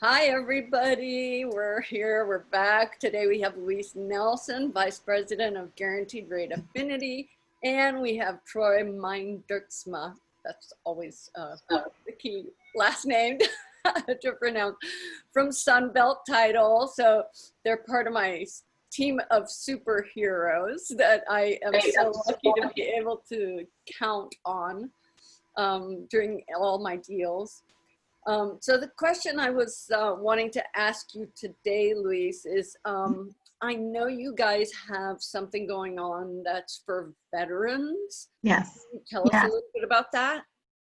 Hi, everybody. We're here. We're back. Today we have Luis Nelson, Vice President of Guaranteed Rate Affinity, and we have Troy Mindertsma. That's always the key last name to pronounce, from Sunbelt Title. So they're part of my team of superheroes that I am so lucky to be able to count on during all my deals. So the question I was wanting to ask you today, Luis, is I know you guys have something going on that's for veterans. Yes. Can you tell us a little bit about that?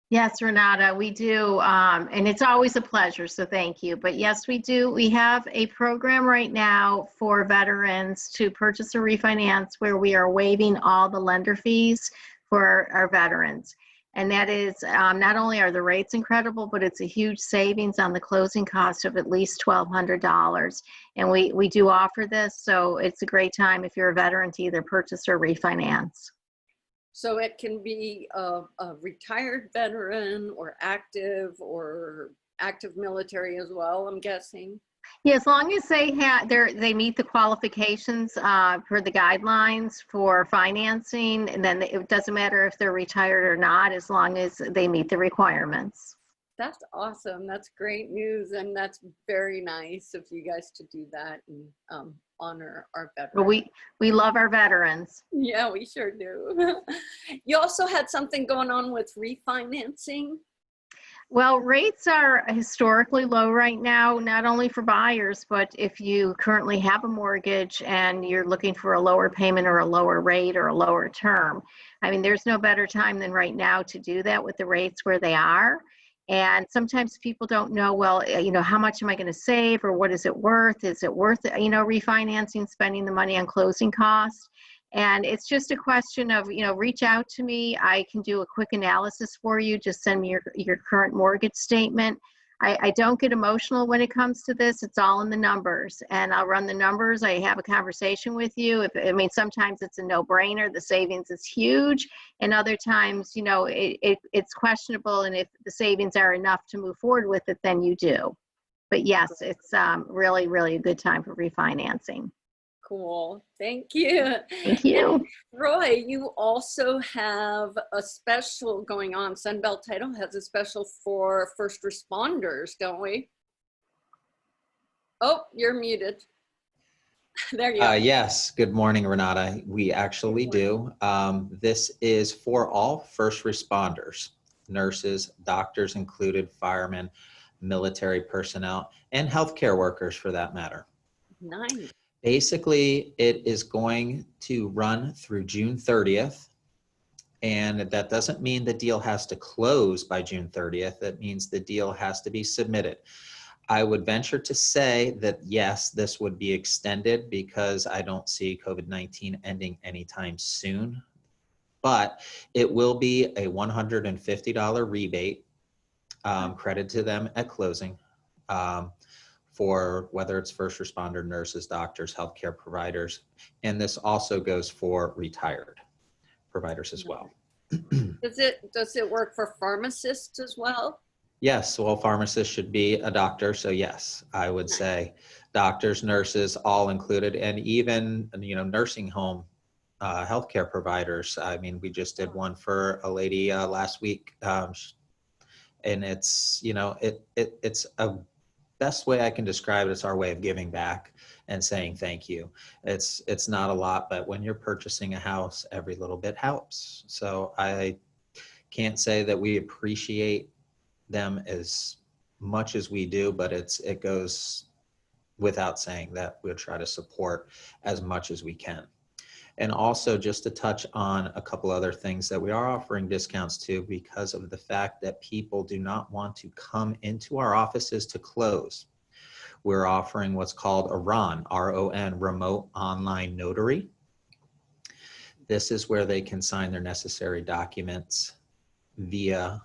Yes, Renata, we do. And it's always a pleasure, so thank you. But yes, we do. We have a program right now for veterans to purchase or refinance where we are waiving all the lender fees for our veterans. And that is not only are the rates incredible, but it's a huge savings on the closing cost of at least $1,200. And we do offer this, so it's a great time if you're a veteran to either purchase or refinance. So it can be a retired veteran or active military as well, I'm guessing. Yeah, as long as they meet the qualifications for the guidelines for financing, and then it doesn't matter if they're retired or not, as long as they meet the requirements. That's awesome. That's great news, and that's very nice of you guys to do that and honor our veterans. Well, we love our veterans. Yeah, we sure do. You also had something going on with refinancing. Well, rates are historically low right now, not only for buyers, but if you currently have a mortgage and you're looking for a lower payment or a lower rate or a lower term. I mean, there's no better time than right now to do that with the rates where they are. And sometimes people don't know, well, how much am I going to save, or what is it worth? Is it worth, refinancing, spending the money on closing costs? And it's just a question of, reach out to me. I can do a quick analysis for you. Just send me your current mortgage statement. I don't get emotional when it comes to this. It's all in the numbers, and I'll run the numbers. I have a conversation with you. Sometimes it's a no-brainer. The savings is huge, and other times, it's questionable. And if the savings are enough to move forward with it, then you do. But yes, it's really, really a good time for refinancing. Cool. Thank you. Thank you. And Roy, you also have a special going on. Sunbelt Title has a special for first responders, don't we? Oh, you're muted. There you go. Yes. Good morning, Renata. We actually do. This is for all first responders, nurses, doctors included, firemen, military personnel, and healthcare workers for that matter. Nice. Basically, it is going to run through June 30th. And that doesn't mean the deal has to close by June 30th. That means the deal has to be submitted. I would venture to say that, yes, this would be extended because I don't see COVID-19 ending anytime soon. But it will be a $150 rebate credited to them at closing. For whether it's first responder, nurses, doctors, healthcare providers. And this also goes for retired providers as well. Does it work for pharmacists as well? Yes, well, pharmacists should be a doctor. So yes, I would say doctors, nurses, all included, and even, nursing home healthcare providers. I mean, we just did one for a lady last week. And it's, it's a best way I can describe it is our way of giving back and saying thank you. It's not a lot, but when you're purchasing a house, every little bit helps. So I can't say that we appreciate them as much as we do, but it goes without saying that we'll try to support as much as we can. And also, just to touch on a couple other things that we are offering discounts to, because of the fact that people do not want to come into our offices to close. We're offering what's called a RON, R-O-N, Remote Online Notary. This is where they can sign their necessary documents via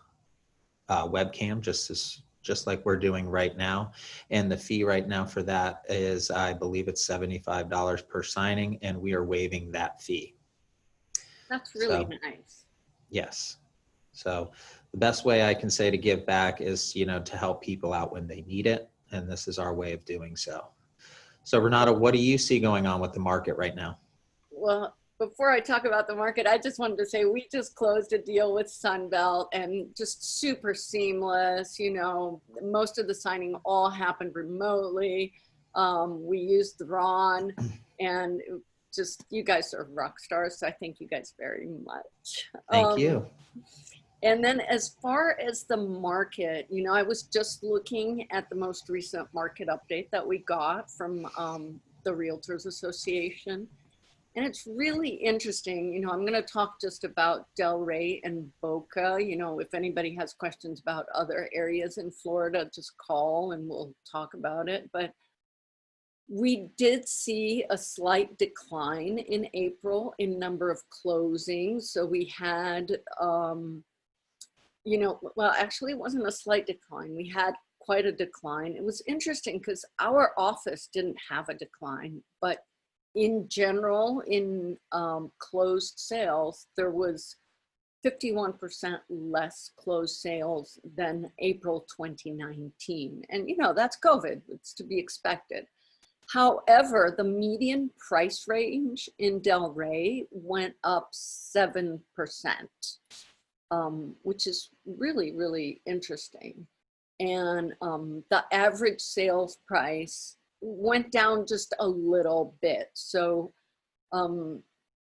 webcam, just like we're doing right now. And the fee right now for that is, I believe it's $75 per signing, and we are waiving that fee. That's really nice. Yes. So the best way I can say to give back is, to help people out when they need it. and this is our way of doing so. So Renata, what do you see going on with the market right now? Well, before I talk about the market, I just wanted to say we just closed a deal with Sunbelt and just super seamless. You know, most of the signing all happened remotely. We used Ron, and just, you guys are rock stars, so I thank you guys very much. Thank you. And then as far as the market, you know, I was just looking at the most recent market update that we got from the Realtors Association. And it's really interesting. You know, I'm going to talk just about Delray and Boca. You know, if anybody has questions about other areas in Florida, just call and we'll talk about it. But we did see a slight decline in April in number of closings. So we had, you know, well, actually it wasn't a slight decline. We had quite a decline. It was interesting because our office didn't have a decline, but in general, in closed sales, there was 51% less closed sales than April 2019. And, you know, that's COVID, it's to be expected. However, the median price range in Delray went up 7%, which is really, really interesting. And the average sales price went down just a little bit. So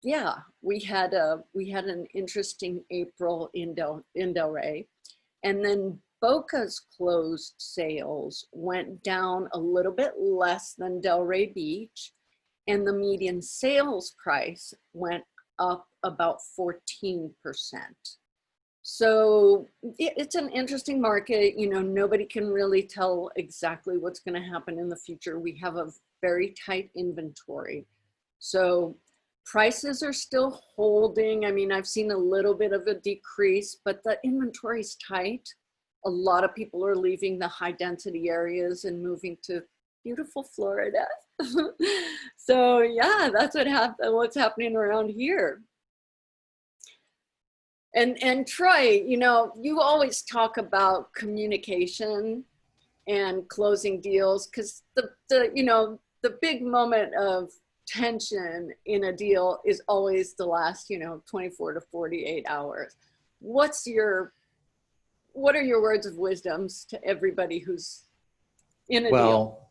yeah, we had an interesting April in Delray. And then Boca's closed sales went down a little bit less than Delray Beach, and the median sales price went up about 14%. So it's an interesting market. You know, nobody can really tell exactly what's going to happen in the future. We have a very tight inventory. So prices are still holding. I mean, I've seen a little bit of a decrease, but the inventory is tight. A lot of people are leaving the high density areas and moving to beautiful Florida. So yeah, that's what's happening around here. And Troy, you know, you always talk about communication and closing deals, because the you know, the big moment of tension in a deal is always the last, you know, 24 to 48 hours. What are your words of wisdoms to everybody who's in a deal? Well,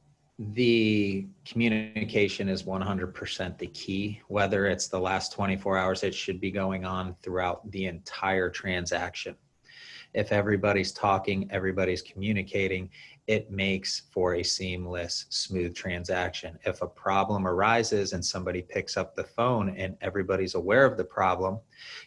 the communication is 100% the key. Whether it's the last 24 hours, it should be going on throughout the entire transaction. If everybody's talking, everybody's communicating, it makes for a seamless, smooth transaction. If a problem arises and somebody picks up the phone and everybody's aware of the problem,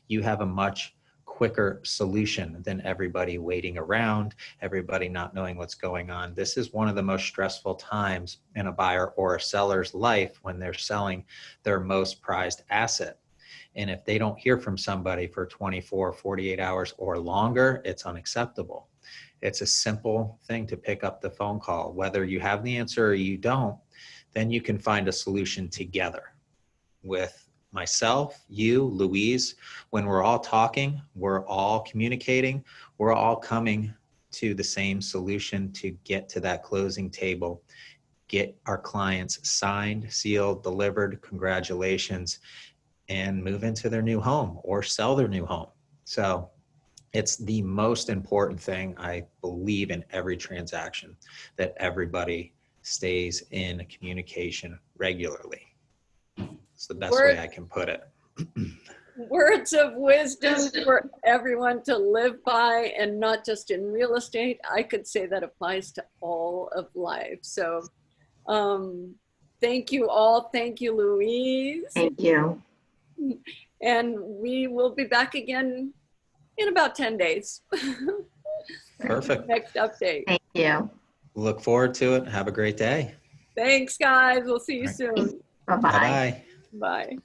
you have a much quicker solution than everybody waiting around, everybody not knowing what's going on. This is one of the most stressful times in a buyer or a seller's life when they're selling their most prized asset. And if they don't hear from somebody for 24, 48 hours or longer, it's unacceptable. It's a simple thing to pick up the phone call. Whether you have the answer or you don't, then you can find a solution together with myself, you, Louise. When we're all talking, we're all communicating, we're all coming to the same solution to get to that closing table, get our clients signed, sealed, delivered, congratulations, and move into their new home or sell their new home. So it's the most important thing, I believe, in every transaction, that everybody stays in communication regularly. It's the best way I can put it. Words of wisdom for everyone to live by, and not just in real estate. I could say that applies to all of life. So thank you all. Thank you, Louise. Thank you. And we will be back again in about 10 days. Perfect. Next update. Thank you. Look forward to it. Have a great day. Thanks, guys. We'll see you soon. Bye-bye. Bye-bye. Bye.